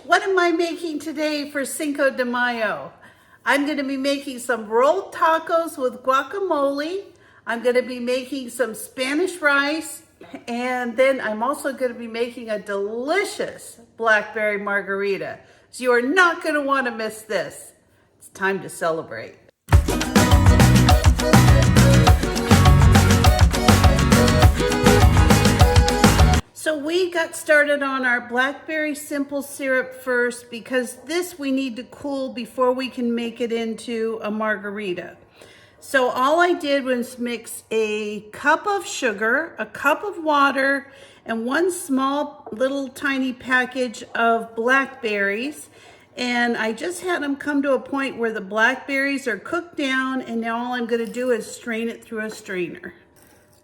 What am I making today for Cinco de Mayo? I'm going to be making some rolled tacos with guacamole. I'm going to be making some Spanish rice. And then I'm also going to be making a delicious blackberry margarita. So you are not going to want to miss this. It's time to celebrate. So we got started on our blackberry simple syrup first because this we need to cool before we can make it into a margarita. So all I did was mix a cup of sugar, a cup of water, and one small little tiny package of blackberries. And I just had them come to a point where the blackberries are cooked down, and now all I'm gonna do is strain it through a strainer.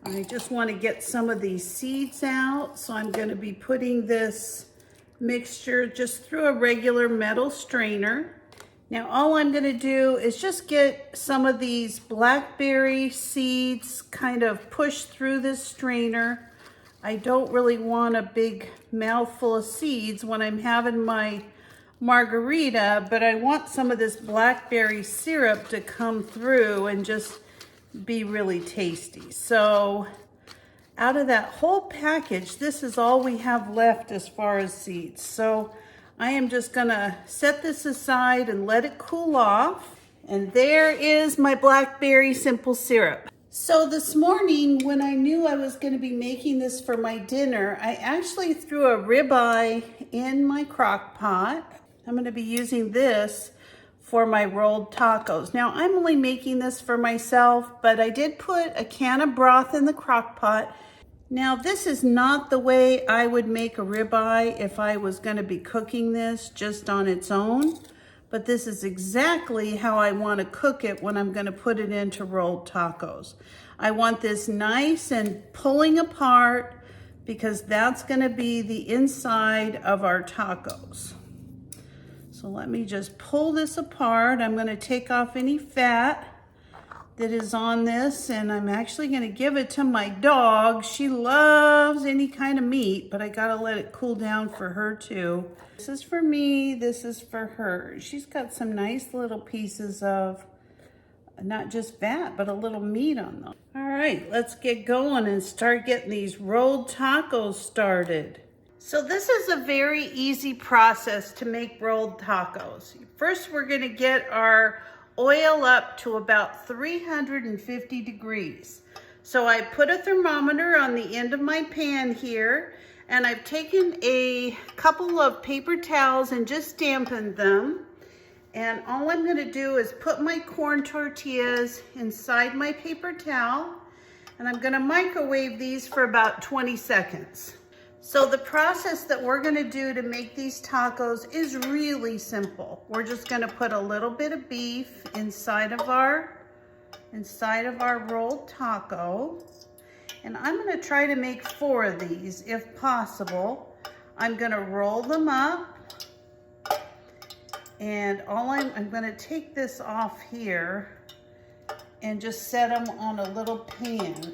I just want to get some of these seeds out, so I'm going to be putting this mixture just through a regular metal strainer. Now all I'm going to do is just get some of these blackberry seeds kind of pushed through this strainer. I don't really want a big mouthful of seeds when I'm having my margarita, but I want some of this blackberry syrup to come through and just be really tasty. So out of that whole package, this is all we have left as far as seeds. So I am just gonna set this aside and let it cool off. And there is my blackberry simple syrup. So this morning, when I knew I was gonna be making this for my dinner, I actually threw a ribeye in my crock pot. I'm gonna be using this for my rolled tacos. Now I'm only making this for myself, but I did put a can of broth in the crock pot. Now this is not the way I would make a ribeye if I was gonna be cooking this just on its own, but this is exactly how I wanna cook it when I'm gonna put it into rolled tacos. I want this nice and pulling apart because that's gonna be the inside of our tacos. So let me just pull this apart. I'm gonna take off any fat that is on this, and I'm actually gonna give it to my dog. She loves any kind of meat, but I gotta let it cool down for her too. This is for me, this is for her. She's got some nice little pieces of, not just fat, but a little meat on them. All right, let's get going and start getting these rolled tacos started. So this is a very easy process to make rolled tacos. First, we're gonna get our oil up to about 350 degrees. So I put a thermometer on the end of my pan here, and I've taken a couple of paper towels and just dampened them. And all I'm gonna do is put my corn tortillas inside my paper towel, and I'm gonna microwave these for about 20 seconds. So the process that we're gonna do to make these tacos is really simple. We're just gonna put a little bit of beef inside of our rolled taco. And I'm gonna try to make 4 of these if possible. I'm gonna roll them up, and I'm gonna take this off here and just set them on a little pan.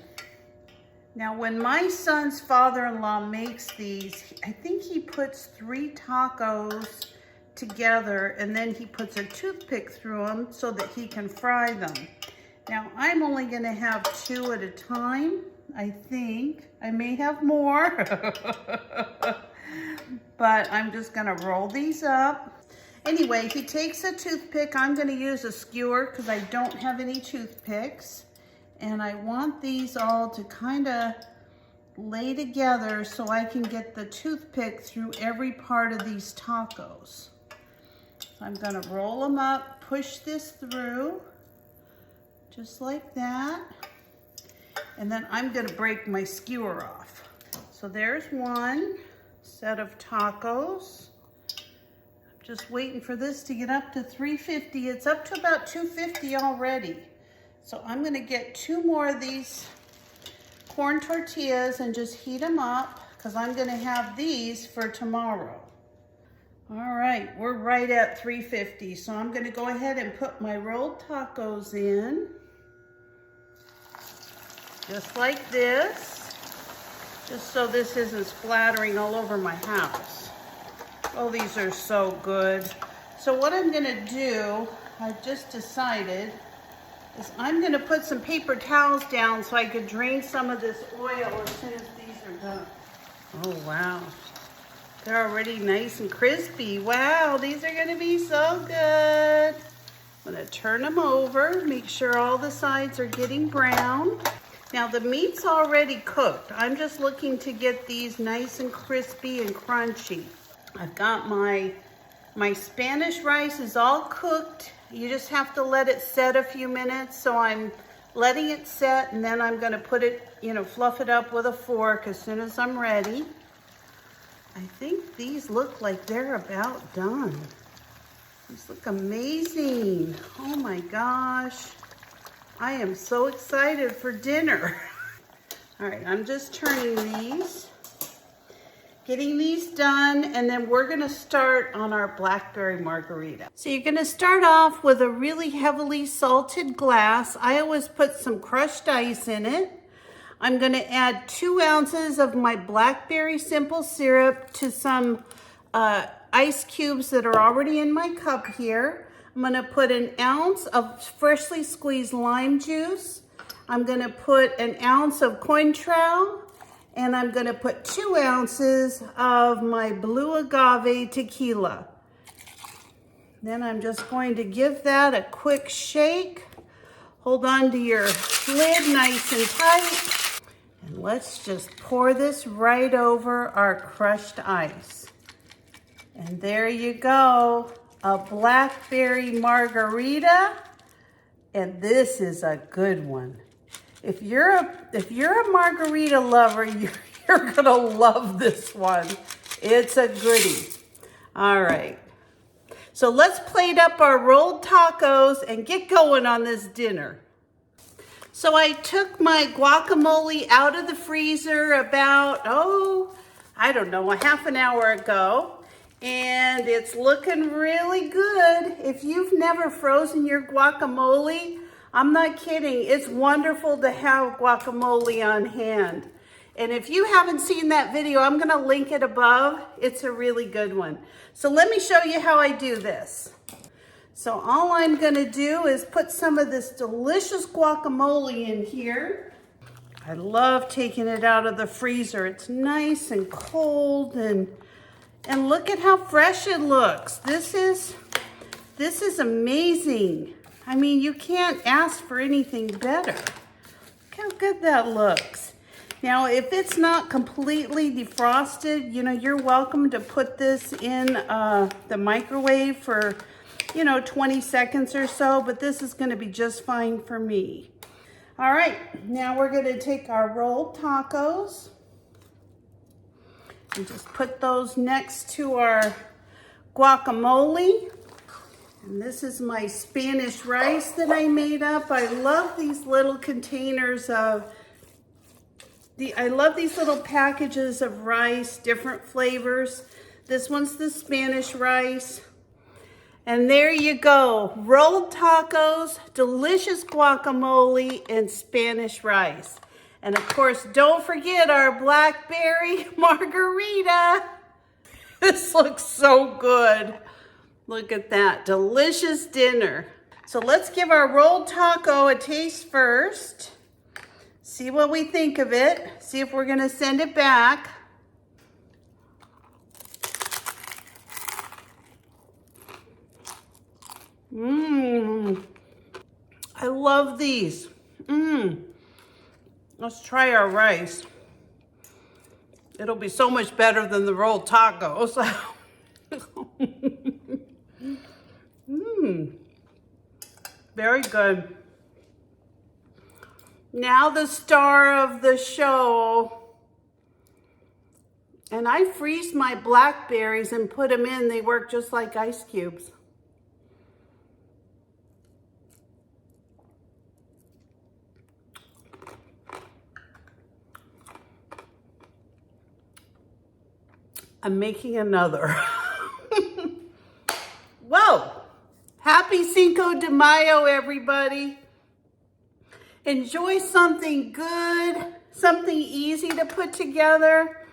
Now, when my son's father-in-law makes these, I think he puts 3 tacos together, and then he puts a toothpick through them so that he can fry them. Now, I'm only gonna have 2 at a time, I think. I may have more, but I'm just gonna roll these up. Anyway, he takes a toothpick. I'm gonna use a skewer because I don't have any toothpicks. And I want these all to kind of lay together so I can get the toothpick through every part of these tacos. So I'm gonna roll them up, push this through, just like that. And then I'm gonna break my skewer off. So there's one set of tacos. I'm just waiting for this to get up to 350. It's up to about 250 already. So I'm gonna get 2 more of these corn tortillas and just heat them up because I'm gonna have these for tomorrow. All right, we're right at 350. So I'm gonna go ahead and put my rolled tacos in. Just like this, just so this isn't splattering all over my house. Oh, these are so good. So what I'm gonna do, I've just decided, is I'm gonna put some paper towels down so I could drain some of this oil as soon as these are done. Oh, wow. They're already nice and crispy. Wow, these are gonna be so good. I'm gonna turn them over, make sure all the sides are getting brown. Now the meat's already cooked. I'm just looking to get these nice and crispy and crunchy. I've got my Spanish rice is all cooked. You just have to let it set a few minutes. So I'm letting it set, and then I'm gonna put it, fluff it up with a fork as soon as I'm ready. I think these look like they're about done. These look amazing. Oh my gosh. I am so excited for dinner. All right, I'm just turning these. Getting these done, and then we're gonna start on our blackberry margarita. So you're gonna start off with a really heavily salted glass. I always put some crushed ice in it. I'm gonna add 2 ounces of my blackberry simple syrup to some ice cubes that are already in my cup here. I'm gonna put 1 ounce of freshly squeezed lime juice. I'm gonna put 1 ounce of Cointreau, and I'm gonna put 2 ounces of my blue agave tequila. Then I'm just going to give that a quick shake. Hold on to your lid nice and tight. And let's just pour this right over our crushed ice. And there you go, a blackberry margarita. And this is a good one. If you're a margarita lover, you're gonna love this one. It's a goodie. All right. So let's plate up our rolled tacos and get going on this dinner. So I took my guacamole out of the freezer about, I don't know, a half an hour ago. And it's looking really good. If you've never frozen your guacamole, I'm not kidding. It's wonderful to have guacamole on hand. And if you haven't seen that video, I'm gonna link it above. It's a really good one. So let me show you how I do this. So all I'm gonna do is put some of this delicious guacamole in here. I love taking it out of the freezer. It's nice and cold, and look at how fresh it looks. This is amazing. I mean, you can't ask for anything better. Look how good that looks. Now, if it's not completely defrosted, you're welcome to put this in the microwave for, 20 seconds or so, but this is gonna be just fine for me. All right, now we're gonna take our rolled tacos and just put those next to our guacamole. And this is my Spanish rice that I made up. I love these little containers I love these little packages of rice, different flavors. This one's the Spanish rice. And there you go, rolled tacos, delicious guacamole, and Spanish rice. And of course, don't forget our blackberry margarita. This looks so good. Look at that, delicious dinner. So let's give our rolled taco a taste first. See what we think of it. See if we're gonna send it back. I love these. Let's try our rice. It'll be so much better than the rolled tacos. Very good. Now the star of the show. And I freeze my blackberries and put them in. They work just like ice cubes. I'm making another. Whoa! Happy Cinco de Mayo, everybody. Enjoy something good, something easy to put together.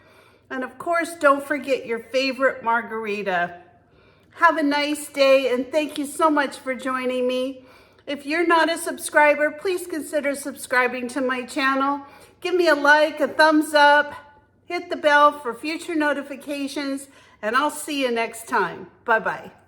And of course, don't forget your favorite margarita. Have a nice day, and thank you so much for joining me. If you're not a subscriber, please consider subscribing to my channel. Give me a like, a thumbs up, hit the bell for future notifications, and I'll see you next time. Bye-bye.